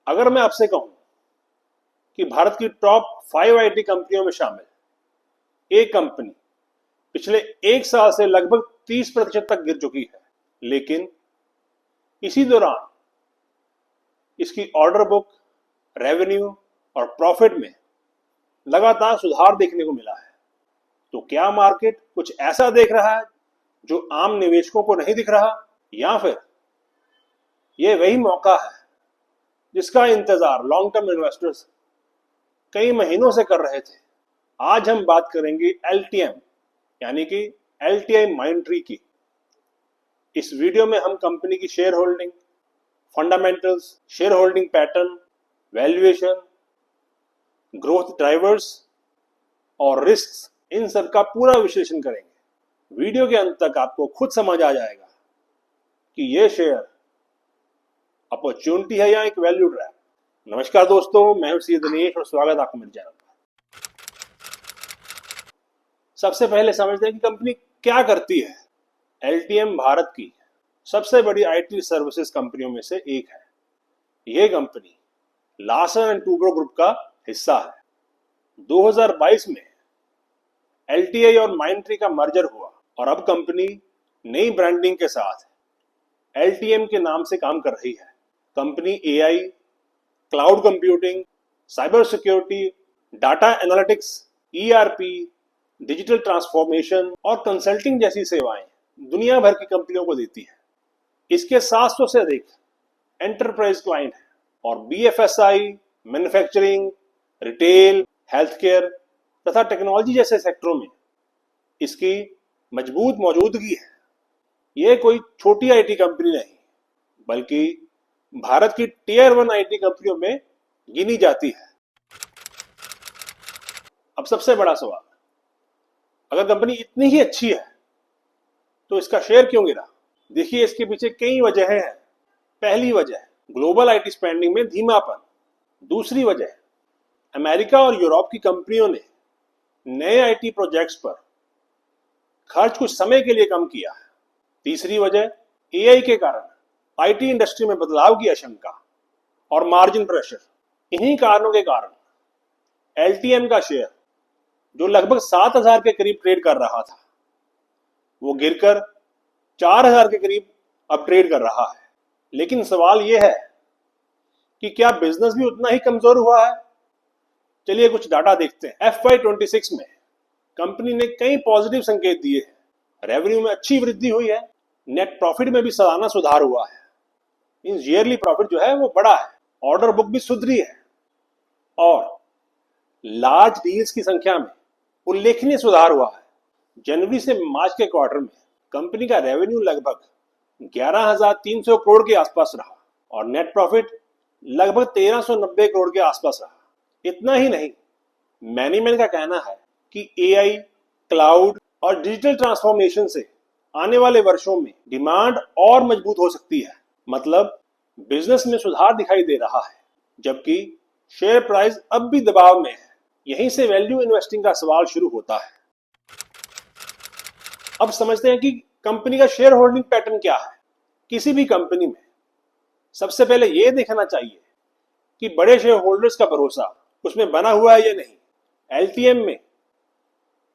अगर मैं आपसे कहूं कि भारत की टॉप 5 आईटी कंपनियों में शामिल एक कंपनी पिछले एक साल से लगभग 30% तक गिर चुकी है, लेकिन इसी दौरान इसकी ऑर्डर बुक, रेवेन्यू और प्रॉफिट में लगातार सुधार देखने को मिला है, तो क्या मार्केट कुछ ऐसा देख रहा है जो आम निवेशकों को नहीं दिख रहा, या फिर यह वही मौका है जिसका इंतजार लॉन्ग टर्म इन्वेस्टर्स कई महीनों से कर रहे थे? आज हम बात करेंगे एलटीएम यानी कि एलटीआई माइंडट्री की। इस वीडियो में हम कंपनी की share holding, fundamentals, share holding pattern, valuation, growth drivers और रिस्क, इन सब का पूरा विश्लेषण करेंगे। वीडियो के अंत तक आपको खुद समझ आ जाएगा कि यह शेयर अपॉर्चुनिटी है या एक वैल्यू ट्रैप। नमस्कार दोस्तों, मैं हूं सी दिनेश और स्वागत आपका मेरे चैनल पर। सबसे पहले समझते हैं कि कंपनी क्या करती है। एलटीएम भारत की सबसे बड़ी आईटी सर्विसेज कंपनियों में से एक है। यह company Larsen and Toubro group का हिस्सा है। 2022 में एलटीआई और माइंडट्री का मर्जर हुआ और अब कंपनी नई ब्रांडिंग के साथ एलटीएम के नाम से काम कर रही है। Company AI, cloud computing, cyber security, data analytics, ERP, digital transformation और कंसल्टिंग जैसी सेवाएं दुनिया भर की कंपनियों को देती है। इसके 700 से अधिक एंटरप्राइज क्लाइंट हैं और BFSI, manufacturing, retail, health care तथा टेक्नोलॉजी जैसे सेक्टरों में इसकी मजबूत मौजूदगी है। यह कोई छोटी आईटी कंपनी नहीं, बल्कि भारत की टियर 1 आईटी कंपनियों में गिनी जाती है। अब सबसे बड़ा सवाल, अगर कंपनी इतनी ही अच्छी है तो इसका शेयर क्यों गिरा? देखिए, इसके पीछे कई वजहें हैं। पहली वजह, ग्लोबल आईटी स्पेंडिंग में धीमापन। दूसरी वजह, अमेरिका और यूरोप की कंपनियों ने नए आईटी प्रोजेक्ट्स पर खर्च कुछ समय के लिए कम किया है। तीसरी वजह, एआई के कारण आईटी इंडस्ट्री में बदलाव की आशंका और मार्जिन प्रेशर। इन्हीं कारणों के कारण एलटीएम का शेयर, जो लगभग 7,000 के करीब ट्रेड कर रहा था, वो गिरकर 4,000 के करीब अब ट्रेड कर रहा है। लेकिन सवाल यह है कि क्या बिजनेस भी उतना ही कमजोर हुआ है? चलिए कुछ डाटा देखते हैं। FY26 में कंपनी ने कई पॉजिटिव संकेत दिए हैं। रेवेन्यू में अच्छी वृद्धि हुई है, नेट प्रॉफिट में भी सालाना सुधार हुआ है, ईयरली प्रॉफिट जो है वो बड़ा है, ऑर्डर बुक भी सुधरी है और लार्ज डील्स की संख्या में उल्लेखनीय सुधार हुआ है। जनवरी से मार्च के क्वार्टर में कंपनी का रेवेन्यू लगभग 11,300 करोड़ के आसपास रहा और नेट प्रॉफिट लगभग 1,390 करोड़ के आसपास रहा। इतना ही नहीं, मैनेजमेंट का कहना है कि एआई, क्लाउड और डिजिटल ट्रांसफॉर्मेशन से आने वाले वर्षों में डिमांड और मजबूत हो सकती है। मतलब बिजनेस में सुधार दिखाई दे रहा है, जबकि शेयर प्राइस अब भी दबाव में है। यहीं से वैल्यू इन्वेस्टिंग का सवाल शुरू होता है। अब समझते हैं कि कंपनी का शेयर होल्डिंग पैटर्न क्या है। किसी भी कंपनी में सबसे पहले यह देखना चाहिए कि बड़े शेयर होल्डर्स का भरोसा उसमें बना हुआ है या नहीं। एलटीएम में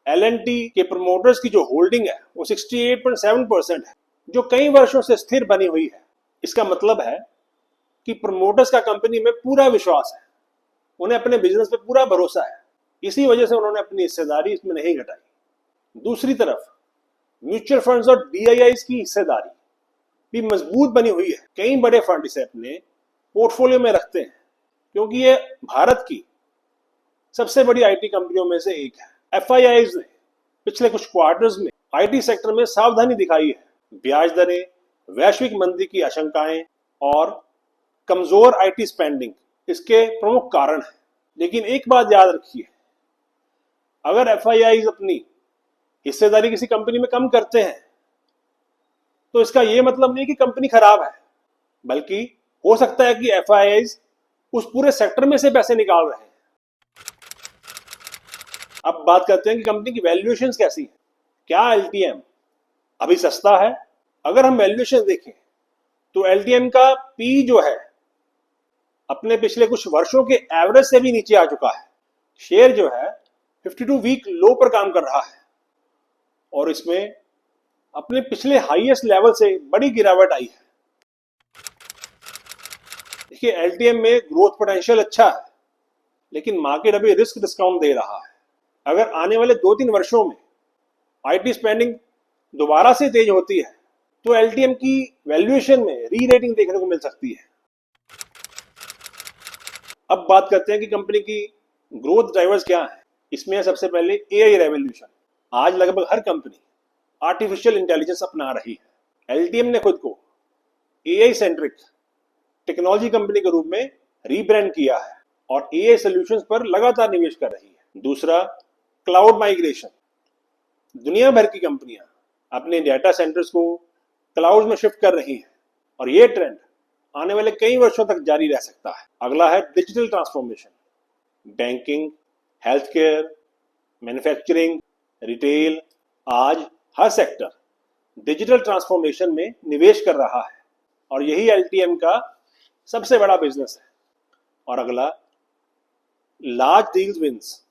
एलएनटी के प्रमोटर्स की जो होल्डिंग है वो 68.7% है, जो कई वर्षों से स्थिर बनी हुई है। इसका मतलब है कि प्रमोटर्स का कंपनी में पूरा विश्वास है, उन्हें अपने बिजनेस पे पूरा भरोसा है। इसी वजह से उन्होंने अपनी हिस्सेदारी इसमें नहीं घटाई। दूसरी तरफ म्यूचुअल फंड्स और डीआईआईज की हिस्सेदारी भी मजबूत बनी हुई है। कई बड़े फंड इसे अपने पोर्टफोलियो में रखते हैं क्योंकि ये भारत की सबसे बड़ी आईटी कंपनियों में से एक है। एफआईआईज ने पिछले कुछ क्वार्टर्स में आईटी सेक्टर में सावधानी दिखाई है। ब्याज दरें, वैश्विक मंदी की आशंकाएं और कमजोर आईटी स्पेंडिंग इसके प्रमुख कारण हैं। लेकिन एक बात याद रखिए, अगर एफआईआईज अपनी हिस्सेदारी किसी कंपनी में कम करते हैं तो इसका यह मतलब नहीं कि कंपनी खराब है, बल्कि हो सकता है कि एफआईआईज उस पूरे सेक्टर में से पैसे निकाल रहे हैं। अब बात करते हैं कि कंपनी की वैल्यूएशंस कैसी है। क्या एलटीएम अभी सस्ता है? अगर हम वैल्यूएशन देखें तो एलटीएम का पी जो है अपने पिछले कुछ वर्षों के एवरेज से भी नीचे आ चुका है। शेयर जो है 52 वीक लो पर काम कर रहा है और इसमें अपने पिछले हाईएस्ट लेवल से बड़ी गिरावट आई है। देखिए एलटीएम में ग्रोथ पोटेंशियल अच्छा है, लेकिन मार्केट अभी रिस्क डिस्काउंट दे रहा है। अगर आने वाले 2-3 वर्षों में आईटी स्पेंडिंग दोबारा से तेज होती है तो एलटीएम की वैल्यूएशन में री रेटिंग देखने को मिल सकती है। अब बात करते हैं कि कंपनी की ग्रोथ ड्राइवर्स क्या हैं। इसमें है सबसे पहले एआई रेवोल्यूशन। आज लगभग हर कंपनी आर्टिफिशियल इंटेलिजेंस अपना रही है। एलटीएम ने खुद को एआई सेंट्रिक टेक्नोलॉजी कंपनी के रूप में रीब्रांड किया है और एआई सॉल्यूशंस पर लगातार निवेश कर रही है। दूसरा, क्लाउड माइग्रेशन। दुनिया भर की कंपनियां अपने डेटा सेंटर्स को क्लाउड में शिफ्ट कर रही हैं और ये ट्रेंड आने वाले कई वर्षों तक जारी रह सकता है। अगला है digital transformation. Banking, health care, manufacturing, retail, आज हर सेक्टर डिजिटल ट्रांसफॉर्मेशन में निवेश कर रहा है और यही एलटीएम का सबसे बड़ा बिजनेस है। और अगला, लार्ज डील्स विंस।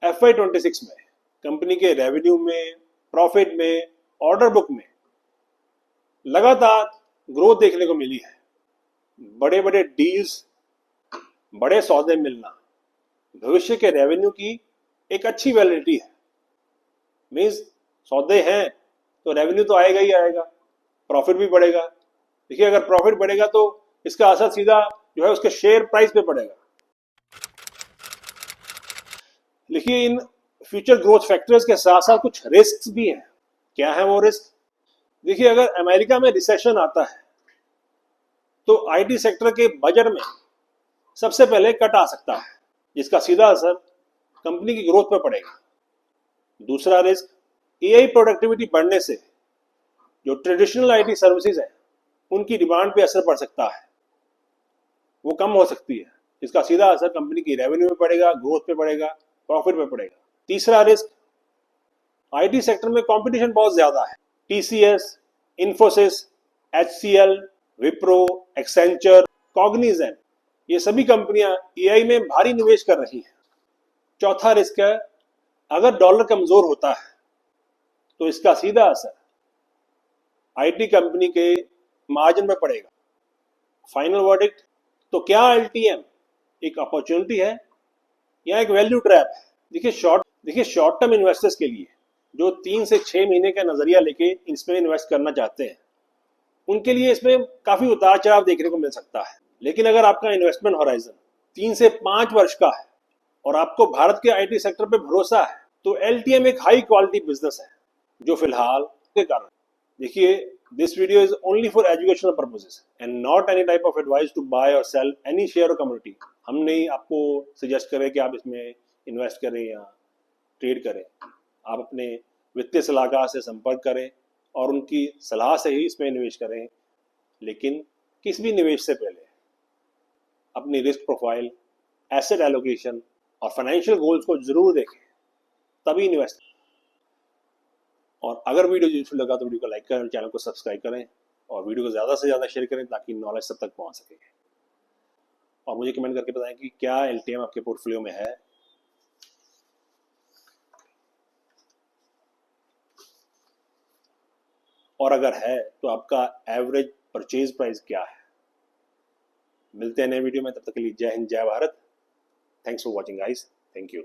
FY26 में कंपनी के रेवेन्यू में, प्रॉफिट में, ऑर्डर बुक में लगातार ग्रोथ देखने को मिली है। बड़े बड़े डील्स, बड़े सौदे मिलना भविष्य के रेवेन्यू की एक अच्छी वैलिडिटी है। मीन्स सौदे हैं तो रेवेन्यू तो आएगा ही आएगा, प्रॉफिट भी बढ़ेगा। देखिए अगर प्रॉफिट बढ़ेगा तो इसका असर सीधा जो है उसके शेयर प्राइस पे पड़ेगा। देखिए इन फ्यूचर ग्रोथ फैक्टर्स के साथ साथ कुछ रिस्क भी हैं। क्या है वो रिस्क? देखिए अगर अमेरिका में रिसेशन आता है तो आईटी सेक्टर के बजट में सबसे पहले कट आ सकता है, जिसका सीधा असर कंपनी की ग्रोथ पर पड़ेगा। दूसरा रिस्क, एआई प्रोडक्टिविटी बढ़ने से जो ट्रेडिशनल आईटी सर्विसेज है उनकी डिमांड पे असर पड़ सकता है, वो कम हो सकती है, जिसका सीधा असर कंपनी की रेवेन्यू पे पड़ेगा, ग्रोथ पे पड़ेगा, प्रॉफिट पे पड़ेगा। तीसरा रिस्क, आईटी सेक्टर में कंपटीशन बहुत ज्यादा है। TCS, Infosys, HCL, Wipro, Accenture, Cognizant, ये सभी कंपनियां एआई में भारी निवेश कर रही हैं। चौथा रिस्क है, अगर डॉलर कमजोर होता है तो इसका सीधा असर आईटी कंपनी के मार्जिन में पड़ेगा। फाइनल वर्डिक्ट, तो क्या एलटीएम एक अपॉर्चुनिटी है या एक वैल्यू ट्रैप है? देखिए शॉर्ट टर्म इन्वेस्टर्स के लिए जो 3 से 6 महीने का नजरिया लेके इसमें इन्वेस्ट करना चाहते हैं उनके लिए इसमें काफी उतार चढ़ाव देखने को मिल सकता है। लेकिन अगर आपका इन्वेस्टमेंट होराइजन 3 से 5 वर्ष का है और आपको भारत के आईटी सेक्टर पे भरोसा है तो एलटीएम एक हाई क्वालिटी बिजनेस है जो फिलहाल के कारण। देखिए this video is only for educational purposes and not any type of advice to buy और सेल एनी शेयर और कम्युनिटी। हम नहीं आपको सजेस्ट करें कि आप इसमें इन्वेस्ट करें या ट्रेड करें। आप अपने वित्तीय सलाहकार से संपर्क करें और उनकी सलाह से ही इसमें निवेश करें। लेकिन किसी भी निवेश से पहले अपनी रिस्क प्रोफाइल, एसेट एलोकेशन और फाइनेंशियल गोल्स को जरूर देखें, तभी इन्वेस्ट। और अगर वीडियो यूजफुल लगा तो वीडियो को लाइक करें, चैनल को सब्सक्राइब करें और वीडियो को ज़्यादा से ज़्यादा शेयर करें ताकि नॉलेज सब तक पहुंच सके। और मुझे कमेंट करके बताएं कि क्या एलटीएम आपके पोर्टफोलियो में है। और अगर है तो आपका एवरेज परचेज प्राइस क्या है। मिलते हैं नए वीडियो में, तब तक के लिए जय हिंद, जय Bharat. Thanks for watching guys, thank you.